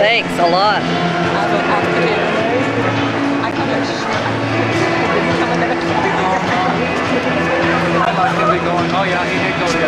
Thanks a lot. I like him going, oh yeah, he did go to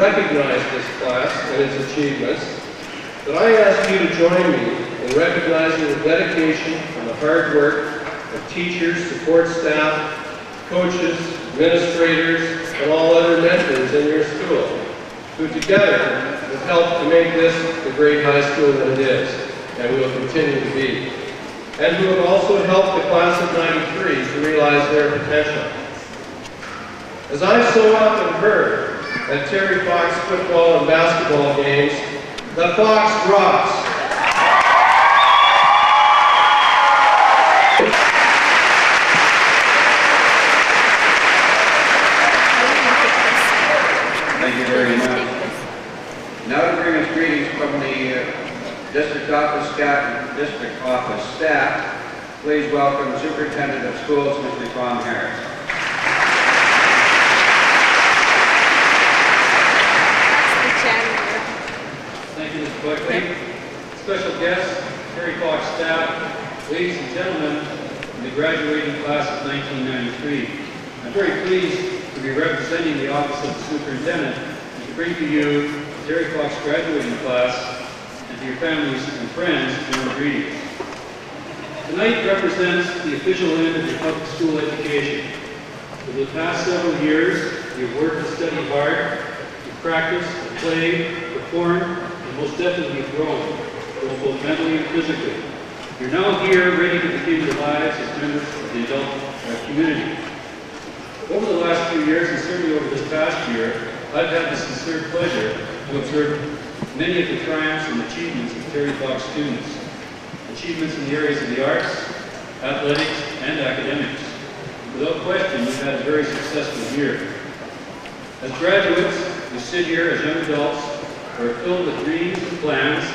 recognize this class and its achievements, but I ask you to join me in recognizing the dedication and the hard work of teachers, support staff, coaches, administrators, and all other mentors in your school, who together have helped to make this the great high school that it is, and will continue to be, and who have also helped the class of '93 to realize their potential. As I've so often heard at Terry Fox football and basketball games, the Fox drops. Thank you very much. Now to bring us greetings from the District Office staff, please welcome Superintendent of Schools, Mr. Tom Harris. Thank you, Mr. Buckley. Special guests, Terry Fox staff, ladies and gentlemen in the graduating class of 1993. I'm very pleased to be representing the Office of the Superintendent and to bring to you the Terry Fox graduating class and to your families and friends warm greetings. Tonight represents the official end of your public school education. For the past several years, you've worked and studied hard, you've practiced, played, performed, and most definitely grown, both mentally and physically. You're now here ready to begin your lives as members of the adult community. Over the last few years, and certainly over this past year, I've had the sincere pleasure to observe many of the triumphs and achievements of Terry Fox students. Achievements in the areas of the arts, athletics, and academics. Without question, we've had a very successful year. As graduates, we sit here as young adults who are filled with dreams and plans,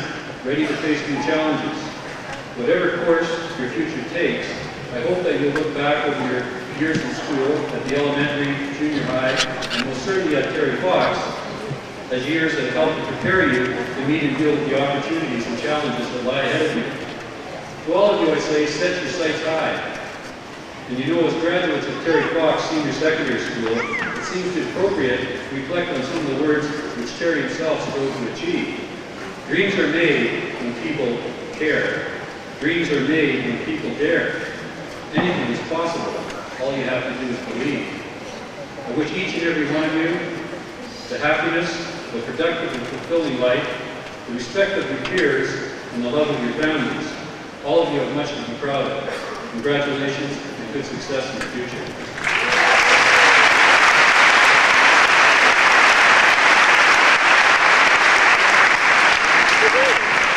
ready to face new challenges. Whatever course your future takes, I hope that you'll look back over your years in school at the elementary, junior high, and most certainly at Terry Fox, as years that helped to prepare you to meet and deal with the opportunities and challenges that lie ahead of you. To all of you, I say, set your sights high. And you know, as graduates of Terry Fox Senior Secondary School, it seems appropriate to reflect on some of the words which Terry himself strove to achieve. Dreams are made when people care. Dreams are made when people dare. Anything is possible. All you have to do is believe. I wish each and every one of you the happiness, the productive and fulfilling life, the respect of your peers, and the love of your families. All of you have much to be proud of. Congratulations and good success in the future.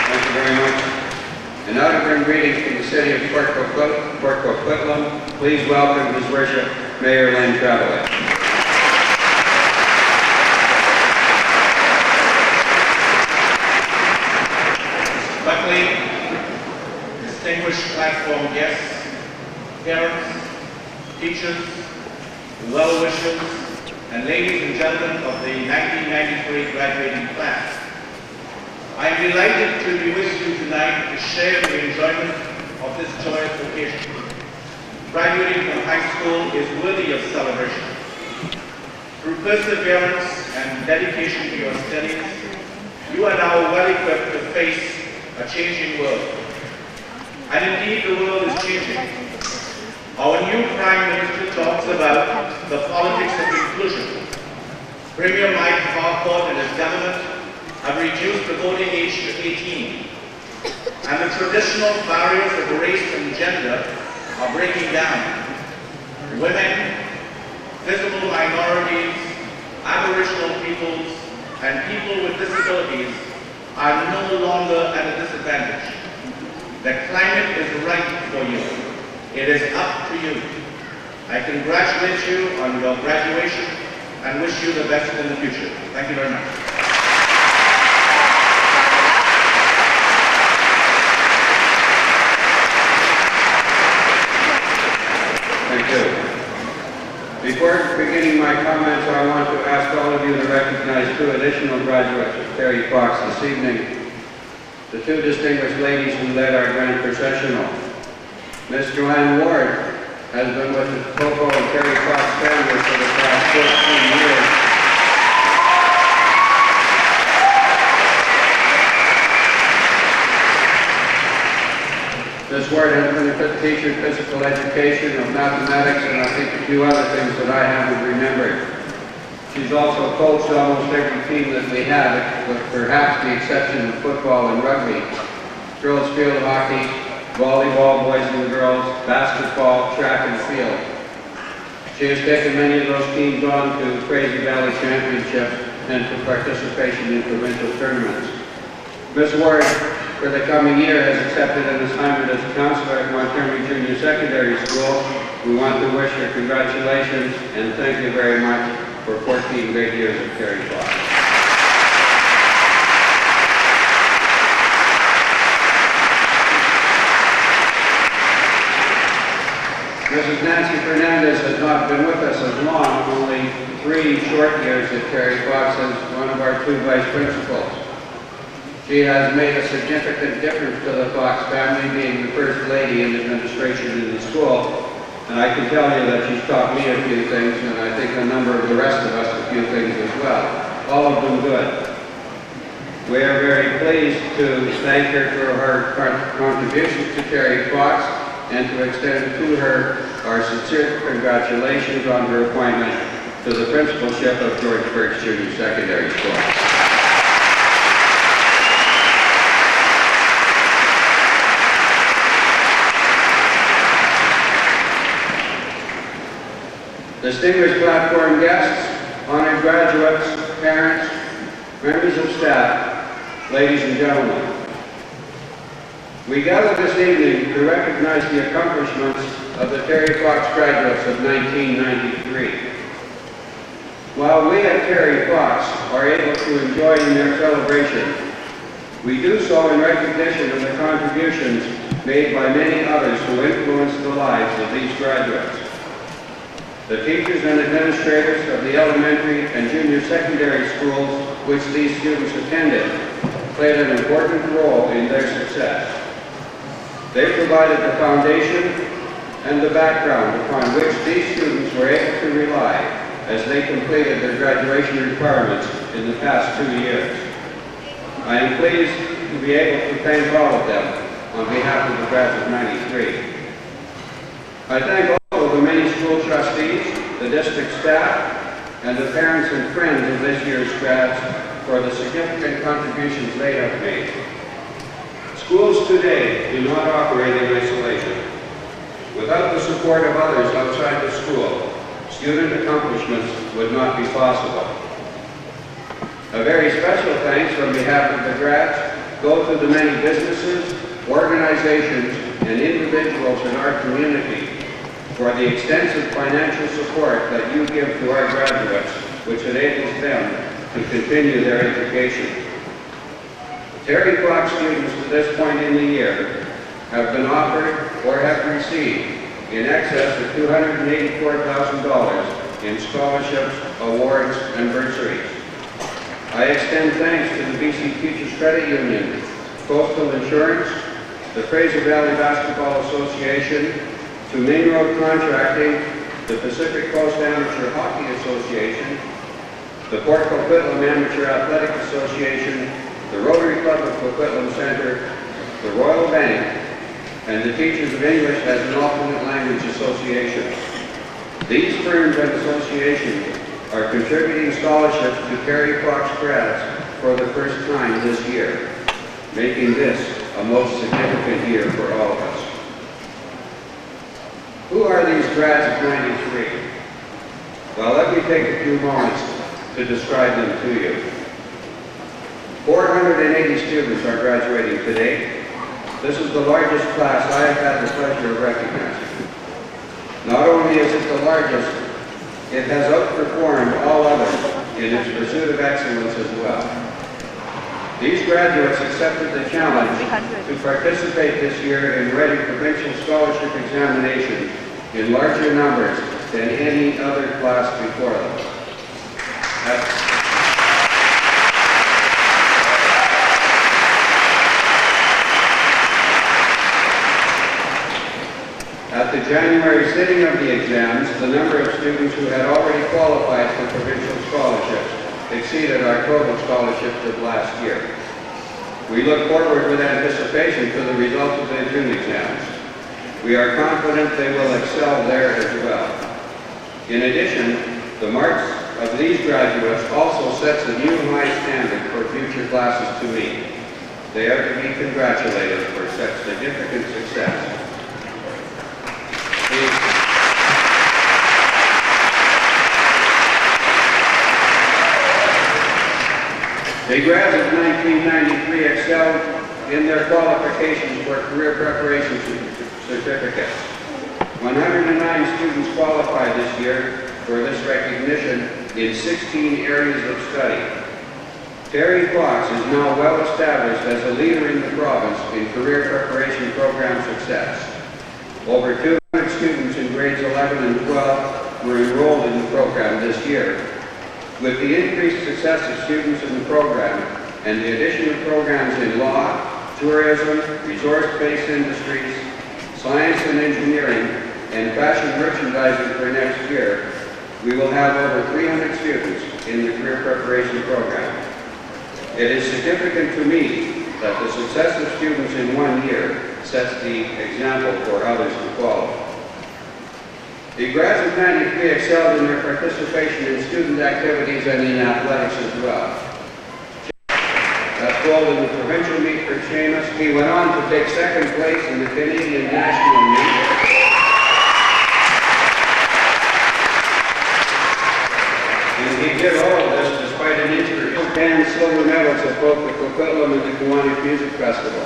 Thank you very much. And now to bring greetings from the city of Port Coquitlam, please welcome His Worship Mayor Lynn Travelett. Buckley, distinguished platform guests, parents, teachers, well-wishers, and ladies and gentlemen of the 1993 graduating class. I am delighted to be with you tonight to share the enjoyment of this joyous occasion. Graduating from high school is worthy of celebration. Through perseverance and dedication to your studies, you are now well equipped to face a changing world. And indeed, the world is changing. Our new Prime Minister talks about the politics of inclusion. Premier Mike Harcourt and his government have reduced the voting age to 18. And the traditional barriers of race and gender are breaking down. Women, visible minorities, Aboriginal peoples, and people with disabilities are no longer at a disadvantage. The climate is right for you. It is up to you. I congratulate you on your graduation and wish you the best in the future. Thank you very much. Thank you. Before beginning my comments, I want to ask all of you to recognize two additional graduates of Terry Fox this evening. The two distinguished ladies who led our grand processional. Miss Joanne Ward has been with the Coco and Terry Fox family for the past 14 years. Ms. Ward has been a good teacher in physical education, of mathematics, and I think a few other things that I haven't remembered. She's also coached almost every team that we have, with perhaps the exception of football and rugby, girls field hockey, volleyball, boys and girls, basketball, track and field. She has taken many of those teams on to Crazy Valley Championships and to participation in provincial tournaments. Ms. Ward, for the coming year, has accepted an assignment as a counselor at Montgomery Junior Secondary School. We want to wish her congratulations and thank you very much for 14 great years of Terry Fox. Mrs. Nancy Fernandez has not been with us as long, only 3 short years at Terry Fox as one of our 2 vice principals. She has made a significant difference to the Fox family, being the first lady in administration in the school. And I can tell you that she's taught me a few things, and I think a number of the rest of us a few things as well. All of them good. We are very pleased to thank her for her contributions to Terry Fox and to extend to her our sincere congratulations on her appointment to the principalship of George Burke Junior Secondary School. Distinguished platform guests, honored graduates, parents, members of staff, ladies and gentlemen. We gather this evening to recognize the accomplishments of the Terry Fox graduates of 1993. While we at Terry Fox are able to enjoy in their celebration, we do so in recognition of the contributions made by many others who influenced the lives of these graduates. The teachers and administrators of the elementary and junior secondary schools which these students attended played an important role in their success. They provided the foundation and the background upon which these students were able to rely as they completed their graduation requirements in the past 2 years. I am pleased to be able to thank all of them on behalf of the class of '93. I thank all of the many school trustees, the district staff, and the parents and friends of this year's grads for the significant contributions they have made. Schools today do not operate in isolation. Without the support of others outside the school, student accomplishments would not be possible. A very special thanks on behalf of the grads go to the many businesses, organizations, and individuals in our community for the extensive financial support that you give to our graduates, which enables them to continue their education. Terry Fox students to this point in the year have been offered or have received in excess of $284,000 in scholarships, awards, and bursaries. I extend thanks to the BC Teachers Credit Union, Coastal Insurance, the Fraser Valley Basketball Association, to Main Road Contracting, the Pacific Coast Amateur Hockey Association, the Port Coquitlam Amateur Athletic Association, the Rotary Club of Coquitlam Center, the Royal Bank, and the Teachers of English as an Alternate Language Association. These firms and associations are contributing scholarships to Terry Fox grads for the first time this year, making this a most significant year for all of us. Who are these grads of '93? Well, let me take a few moments to describe them to you. 480 students are graduating today. This is the largest class I have had the pleasure of recognizing. Not only is it the largest, it has outperformed all others in its pursuit of excellence as well. These graduates accepted the challenge to participate this year in Reading provincial scholarship examinations in larger numbers than any other class before them. At the January sitting of the exams, the number of students who had already qualified for provincial scholarships exceeded our total scholarships of last year. We look forward with anticipation to the results of their June exams. We are confident they will excel there as well. In addition, the marks of these graduates also sets a new high standard for future classes to meet. They are to be congratulated for such significant success. The grads of 1993 excelled in their qualifications for career preparation certificates. 109 students qualified this year for this recognition in 16 areas of study. Terry Fox is now well established as a leader in the province in career preparation program success. Over 200 students in grades 11 and 12 were enrolled in the program this year. With the increased success of students in the program and the addition of programs in law, tourism, resource-based industries, science and engineering, and fashion merchandising for next year, we will have over 300 students in the career preparation program. It is significant to me that the success of students in 1 year sets the example for others to follow. The grads of 93 excelled in their participation in student activities and in athletics as well. As told in the provincial meet for Seamus, he went on to take second place in the Canadian national meet. And he did all of this despite an injury. 10 silver medals at both the Coquitlam and the Kiwanis Music Festival.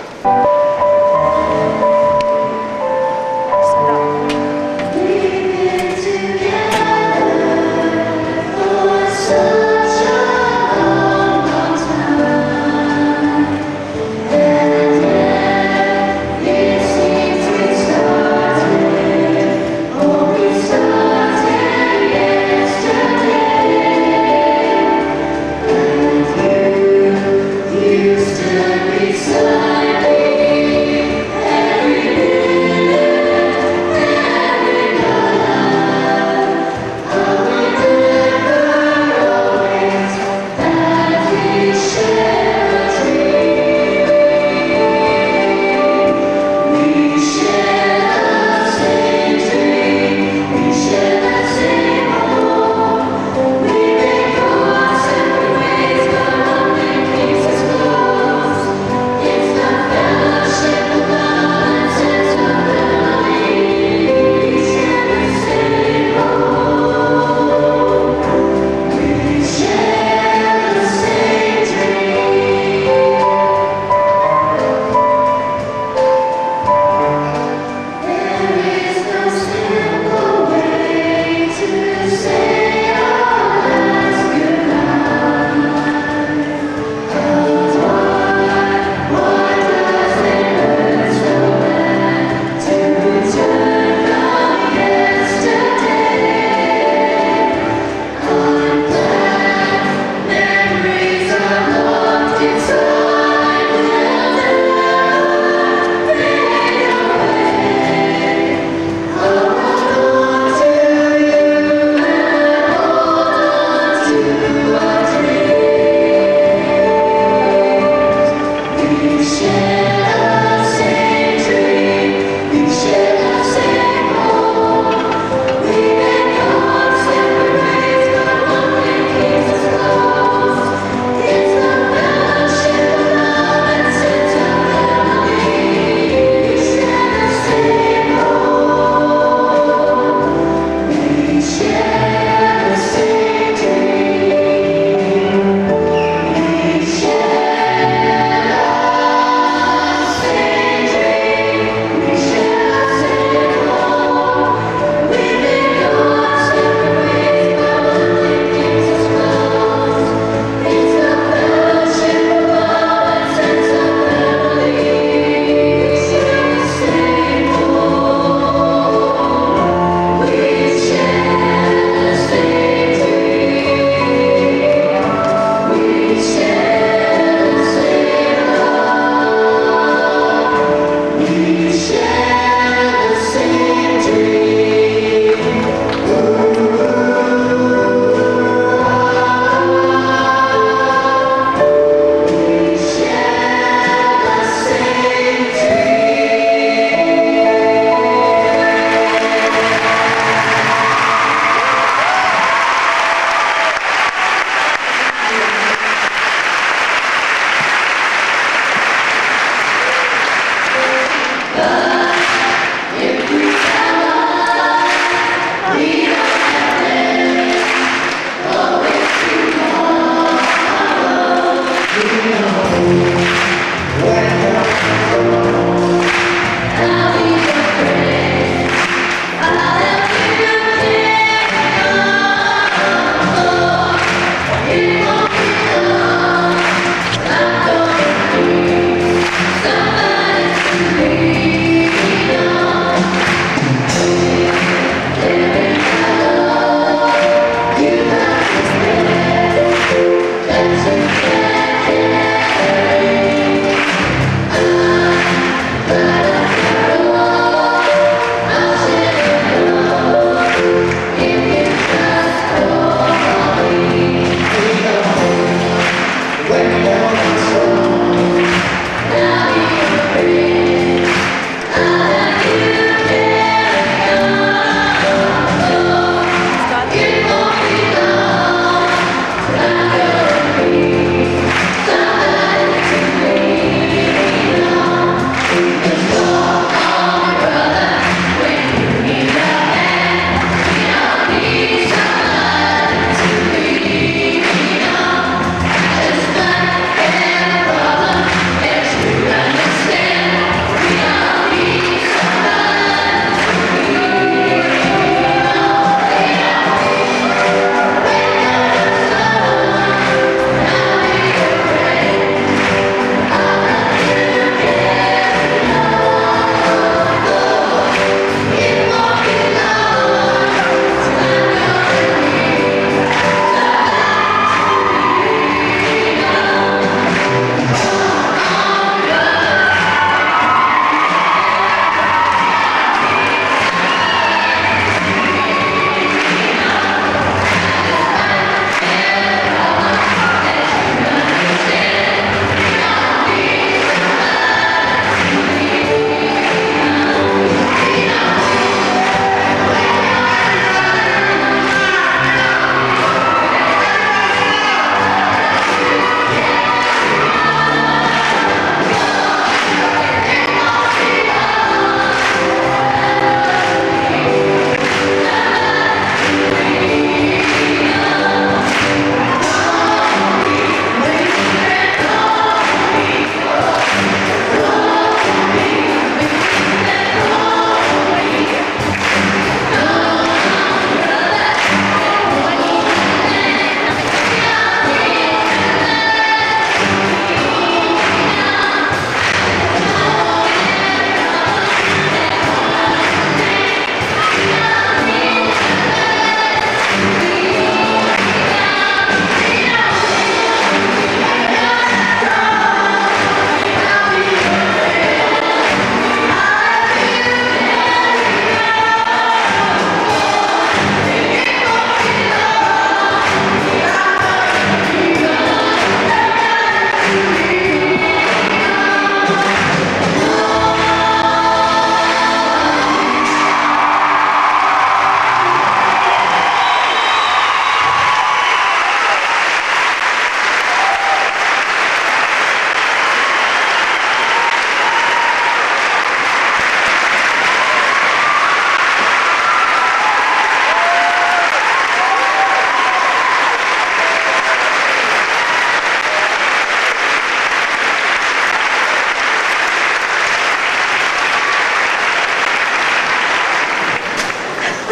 You stood beside me.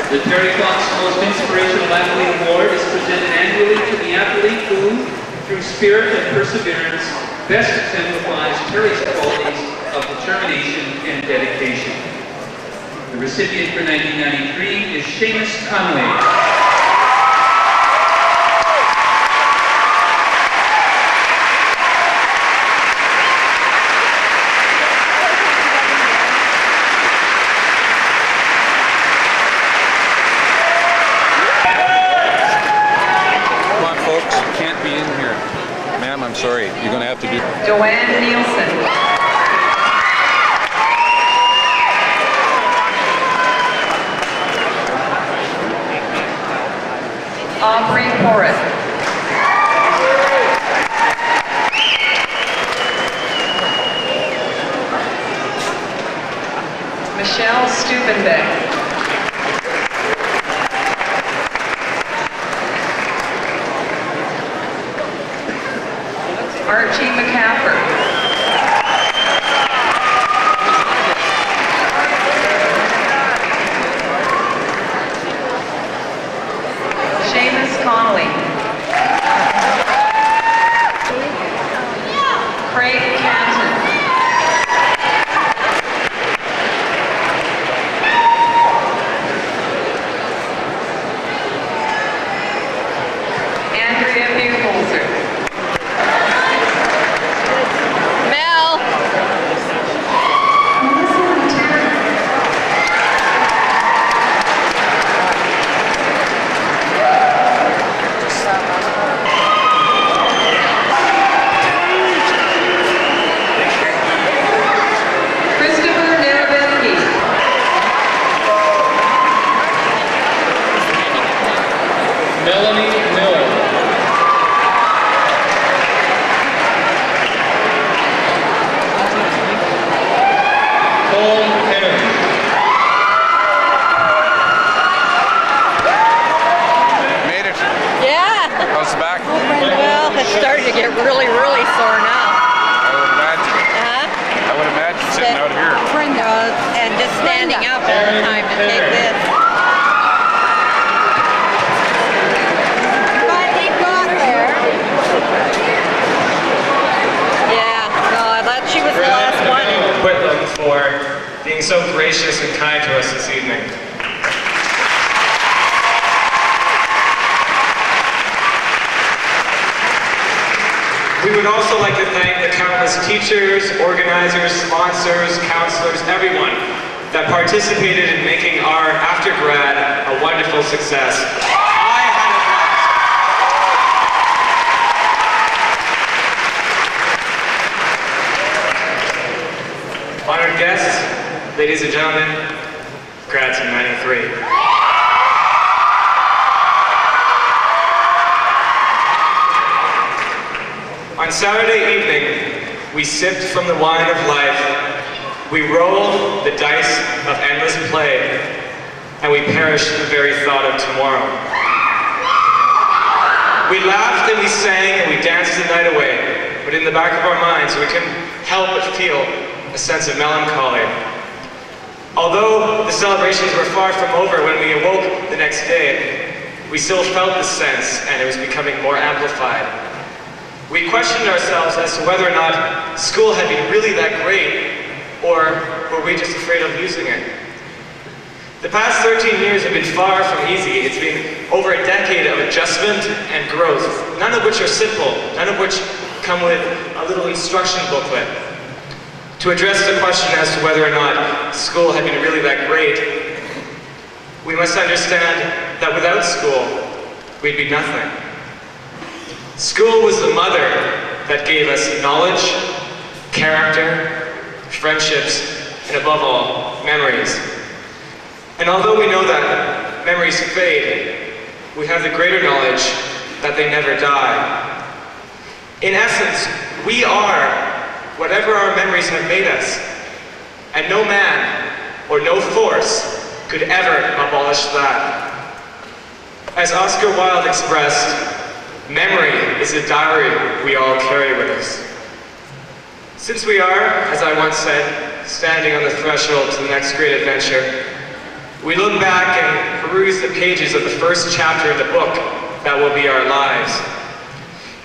The Terry Fox Most Inspirational Athlete Award is presented annually to the athlete who, through spirit and perseverance, best exemplifies Terry's qualities of determination and dedication. The recipient for 1993 is Seamus Conway. I'm sorry, you're going to have to do... Joanne Nielsen. Aubrey Porritt. Michelle Stubenbeck. Archie McCaffrey. Seamus Connolly. Craig Canton. Andrea Buchholzer. So gracious and kind to us this evening. We would also like to thank the countless teachers, organizers, sponsors, counselors, everyone that participated in making our after grad a wonderful success. I had a blast. Honored guests, ladies and gentlemen, grads of 93. On Saturday evening, we sipped from the wine of life, we rolled the dice of endless play, and we perished the very thought of tomorrow. We laughed and we sang and we danced the night away, but in the back of our minds, we couldn't help but feel a sense of melancholy. Although the celebrations were far from over when we awoke the next day, we still felt this sense, and it was becoming more amplified. We questioned ourselves as to whether or not school had been really that great, or were we just afraid of losing it? The past 13 years have been far from easy. It's been over a decade of adjustment and growth, none of which are simple, none of which come with a little instruction booklet. To address the question as to whether or not school had been really that great, we must understand that without school, we'd be nothing. School was the mother that gave us knowledge, character, friendships, and above all, memories. And although we know that memories fade, we have the greater knowledge that they never die. In essence, we are whatever our memories have made us, and no man or no force could ever abolish that. As Oscar Wilde expressed, memory is a diary we all carry with us. Since we are, as I once said, standing on the threshold to the next great adventure, We look back and peruse the pages of the first chapter of the book that will be our lives.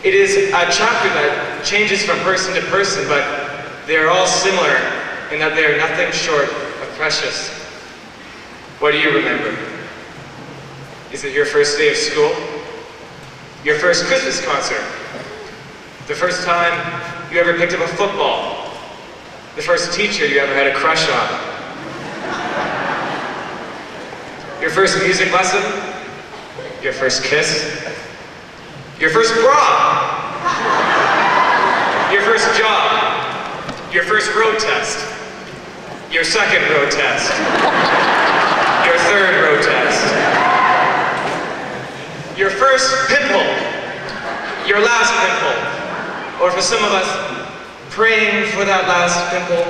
It is a chapter that changes from person to person, but they are all similar in that they are nothing short of precious. What do you remember? Is it your first day of school? Your first Christmas concert? The first time you ever picked up a football? The first teacher you ever had a crush on? Your first music lesson? Your first kiss? Your first bra? Your first job? Your first road test? Your second road test? Your third road test? Your first pimple? Your last pimple? Or for some of us, praying for that last pimple?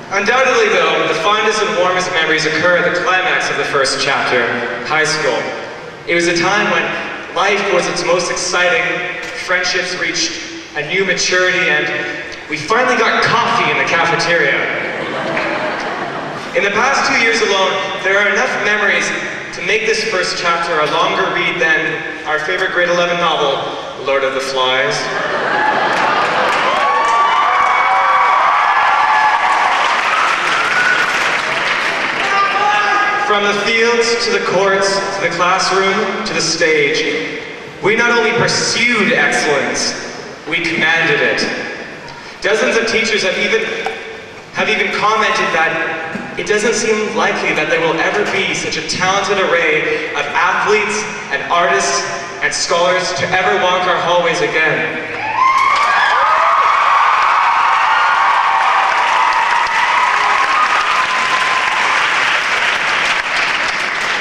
Undoubtedly though, the fondest and warmest memories occur at the climax of the first chapter, high school. It was a time when life was its most exciting, friendships reached a new maturity, and we finally got coffee in the cafeteria. In the past 2 years alone, there are enough memories to make this first chapter a longer read than our favorite grade 11 novel, Lord of the Flies. From the fields to the courts, to the classroom, to the stage, we not only pursued excellence, we commanded it. Dozens of teachers have even commented that it doesn't seem likely that there will ever be such a talented array of athletes and artists and scholars to ever walk our hallways again.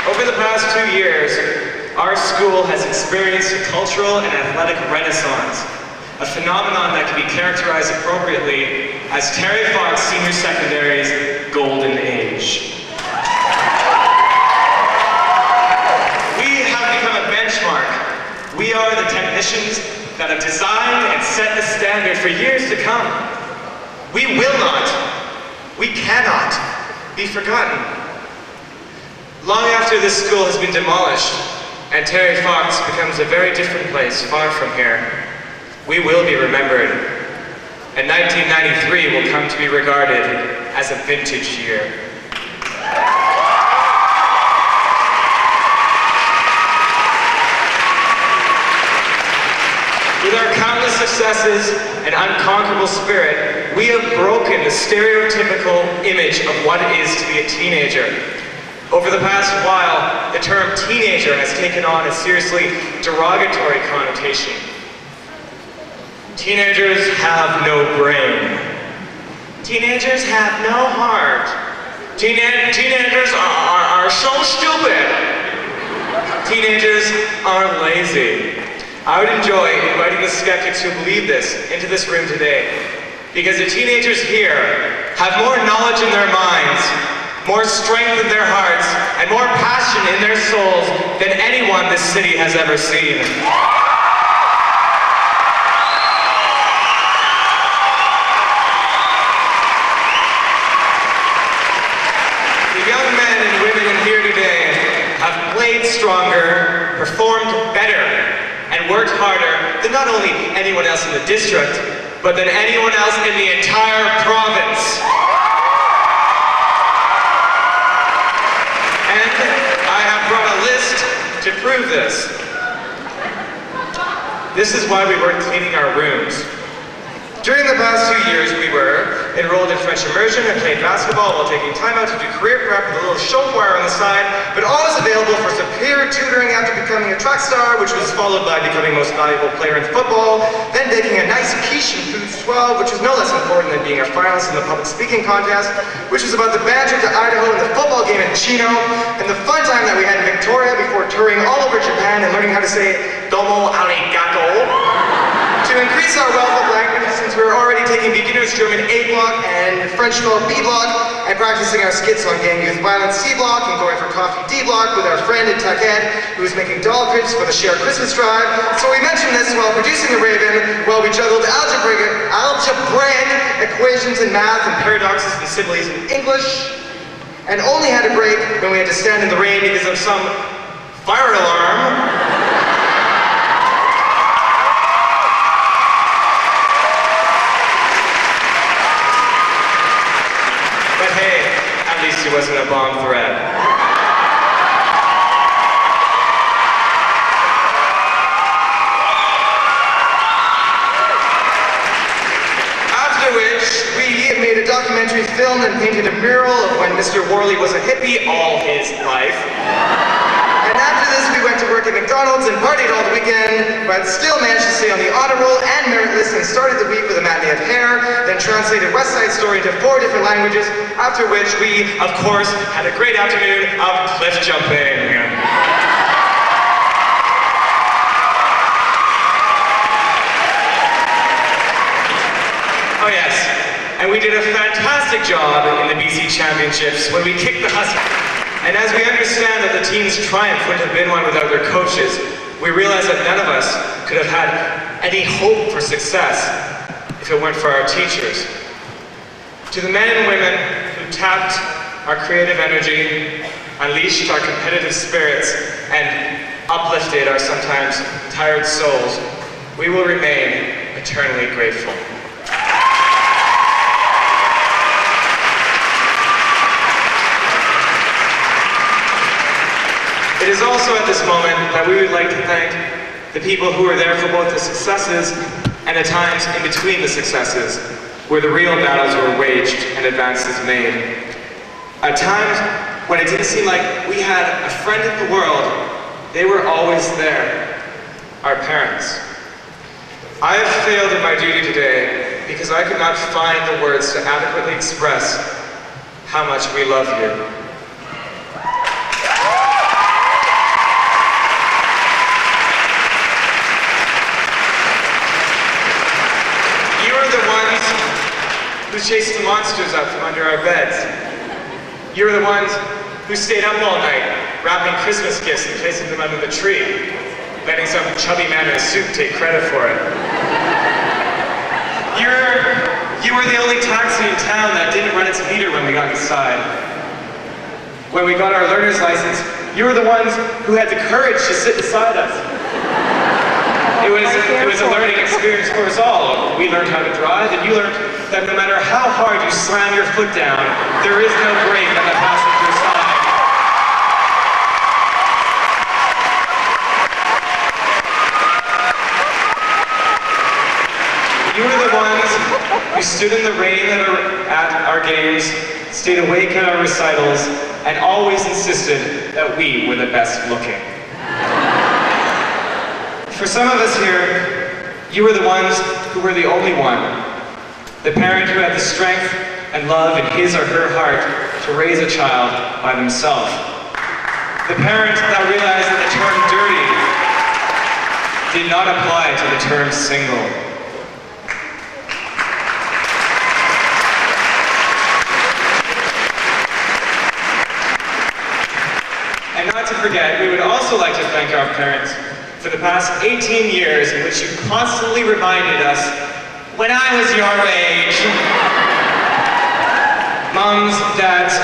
Over the past 2 years, our school has experienced a cultural and athletic renaissance, a phenomenon that can be characterized appropriately as Terry Fox Senior Secondary's golden age. We have become a benchmark. We are the technicians that have designed and set the standard for years to come. We will not, we cannot be forgotten. Long after this school has been demolished and Terry Fox becomes a very different place far from here, we will be remembered, and 1993 will come to be regarded as a vintage year. With our countless successes and unconquerable spirit, we have broken the stereotypical image of what it is to be a teenager. Over the past while, the term teenager has taken on a seriously derogatory connotation. Teenagers have no brain. Teenagers have no heart. Teenagers are so stupid. Teenagers are lazy. I would enjoy inviting the skeptics who believe this into this room today, because the teenagers here have more knowledge in their minds, more strength in their hearts, and more passion in their souls than anyone this city has ever seen. The young men and women in here today have played stronger, performed better, and worked harder than not only anyone else in the district, but than anyone else in the entire province. And I have brought a list to prove this. This is why we weren't cleaning our rooms. During the past 2 years, we were enrolled in French immersion and played basketball while taking time out to do career prep with a little show choir on the side, but always available for superior tutoring after becoming a track star, which was followed by becoming most valuable player in football, then baking a nice quiche in Foods 12, which was no less important than being a finalist in the public speaking contest, which was about the bad trip to Idaho and the football game in Chino, and the fun time that we had in Victoria before touring all over Japan and learning how to say domo arigato. To increase our wealth of languages, since we were already taking beginner's German A block and French 12 B block, and practicing our skits on gang youth violence C block, and going for coffee D block with our friend in Tech Ed, who was making doll grips for the shared Christmas drive. So we mentioned this while producing The Raven, while we juggled algebraic equations in math and paradoxes and similes in English. and only had a break when we had to stand in the rain because of some fire alarm. But hey, at least he wasn't a bomb threat. Made a documentary film and painted a mural of when Mr. Worley was a hippie all his life. And after this, we went to work at McDonald's and partied all the weekend, but still managed to stay on the honor roll and merit list and started the week with a matinee of Hair, then translated West Side Story into 4 different languages, after which we, of course, had a great afternoon of cliff jumping. Oh yes. And we did a fantastic job in the BC Championships when we kicked the Huskies. And as we understand that the team's triumph wouldn't have been one without their coaches, we realized that none of us could have had any hope for success if it weren't for our teachers. To the men and women who tapped our creative energy, unleashed our competitive spirits, and uplifted our sometimes tired souls, we will remain eternally grateful. It is also at this moment that we would like to thank the people who were there for both the successes and the times in between the successes, where the real battles were waged and advances made. At times when it didn't seem like we had a friend in the world, they were always there, our parents. I have failed in my duty today because I could not find the words to adequately express how much we love you. Who chased the monsters up from under our beds. You were the ones who stayed up all night, wrapping Christmas gifts and placing them under the tree, letting some chubby man in a suit take credit for it. You were the only taxi in town that didn't run its meter when we got inside. When we got our learner's license, you were the ones who had the courage to sit beside us. It was a learning experience for us all. We learned how to drive, and you learned that no matter how hard you slam your foot down, there is no brake on the passenger side. You were the ones who stood in the rain at our games, stayed awake at our recitals, and always insisted that we were the best looking. For some of us here, you were the ones who were the only one. The parent who had the strength and love in his or her heart to raise a child by themselves. The parent that realized that the term dirty did not apply to the term single. And not to forget, we would also like to thank our parents for the past 18 years in which you constantly reminded us, when I was your age. Moms, dads,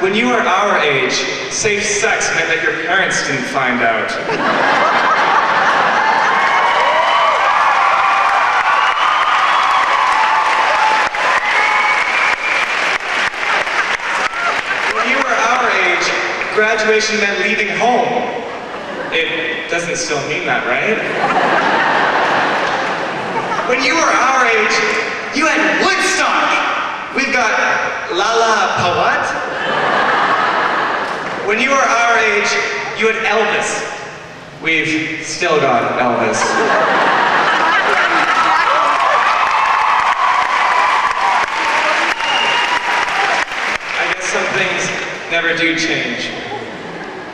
when you were our age, safe sex meant that your parents didn't find out. When you were our age, graduation meant leaving home. It doesn't still mean that, right? When you were our age, you had Woodstock. We've got Lala Pawat. When you were our age, you had Elvis. We've still got Elvis. I guess some things never do change.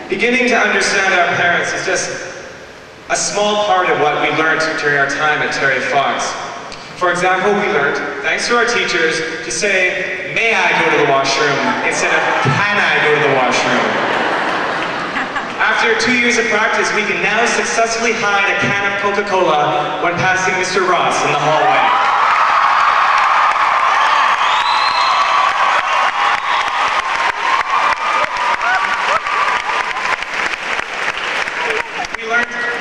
Beginning to understand our parents is just a small part of what we learned during our time at Terry Fox. For example, we learned, thanks to our teachers, to say, may I go to the washroom, instead of can I go to the washroom. After 2 years of practice, we can now successfully hide a can of Coca-Cola when passing Mr. Ross in the hallway.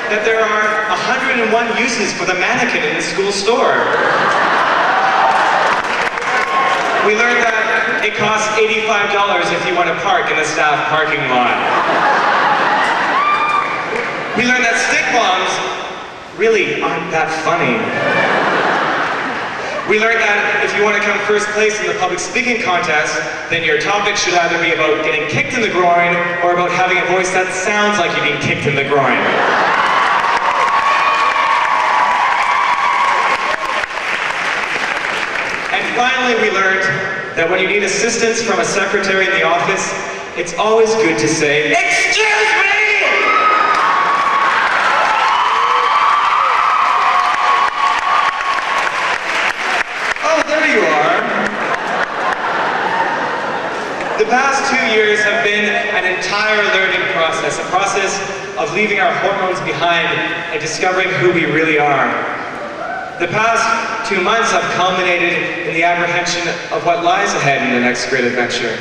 that there are 101 uses for the mannequin in the school store. We learned that it costs $85 if you want to park in the staff parking lot. We learned that stick bombs really aren't that funny. We learned that if you want to come first place in the public speaking contest, then your topic should either be about getting kicked in the groin or about having a voice that sounds like you're being kicked in the groin. And finally, we learned that when you need assistance from a secretary in the office, it's always good to say, "Excuse me!" The past 2 years have been an entire learning process, a process of leaving our hormones behind and discovering who we really are. The past 2 months have culminated in the apprehension of what lies ahead in the next great adventure,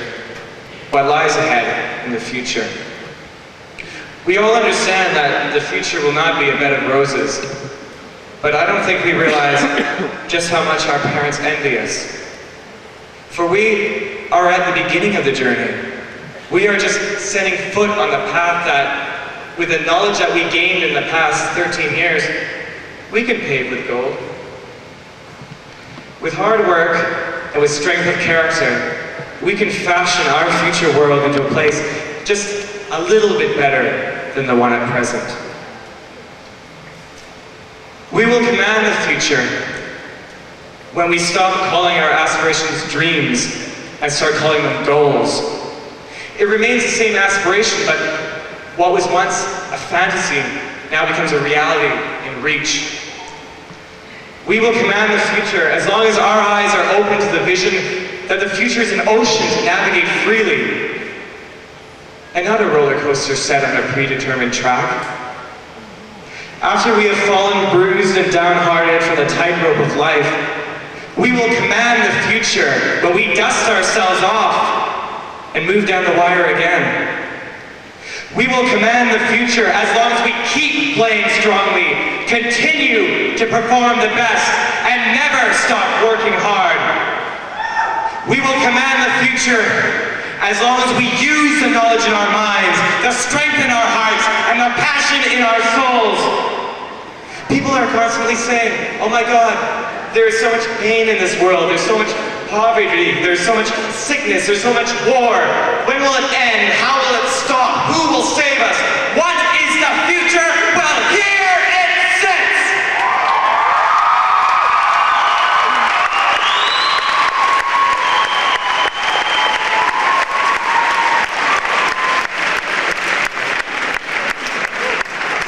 what lies ahead in the future. We all understand that the future will not be a bed of roses, but I don't think we realize just how much our parents envy us. For we are at the beginning of the journey. We are just setting foot on the path that, with the knowledge that we gained in the past 13 years, we can pave with gold. With hard work and with strength of character, we can fashion our future world into a place just a little bit better than the one at present. We will command the future when we stop calling our aspirations dreams and start calling them goals. It remains the same aspiration, but what was once a fantasy now becomes a reality in reach. We will command the future as long as our eyes are open to the vision that the future is an ocean to navigate freely, and not a roller coaster set on a predetermined track. After we have fallen bruised and downhearted from the tightrope of life, we will command the future when we dust ourselves off and move down the wire again. We will command the future as long as we keep playing strongly, continue to perform the best, and never stop working hard. We will command the future as long as we use the knowledge in our minds, the strength in our hearts, and the passion in our souls. People are constantly saying, "Oh my God, there is so much pain in this world, there's so much poverty, there's so much sickness, there's so much war. When will it end? How will it stop? Who will save us? What is the future? Well, here it sits!"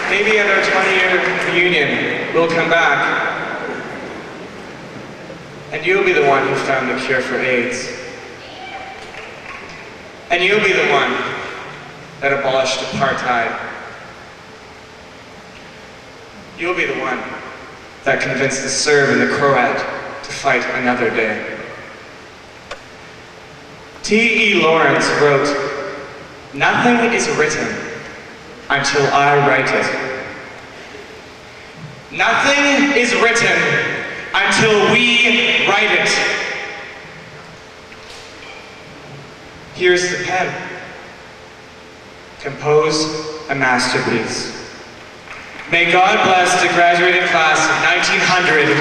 Maybe at our 20-year reunion, we'll come back and you'll be the one who found the cure for AIDS. And you'll be the one that abolished apartheid. You'll be the one that convinced the Serb and the Croat to fight another day. T.E. Lawrence wrote, "Nothing is written until I write it. Nothing is written until we write it." Here's the pen. Compose a masterpiece. May God bless the graduating class of 1990.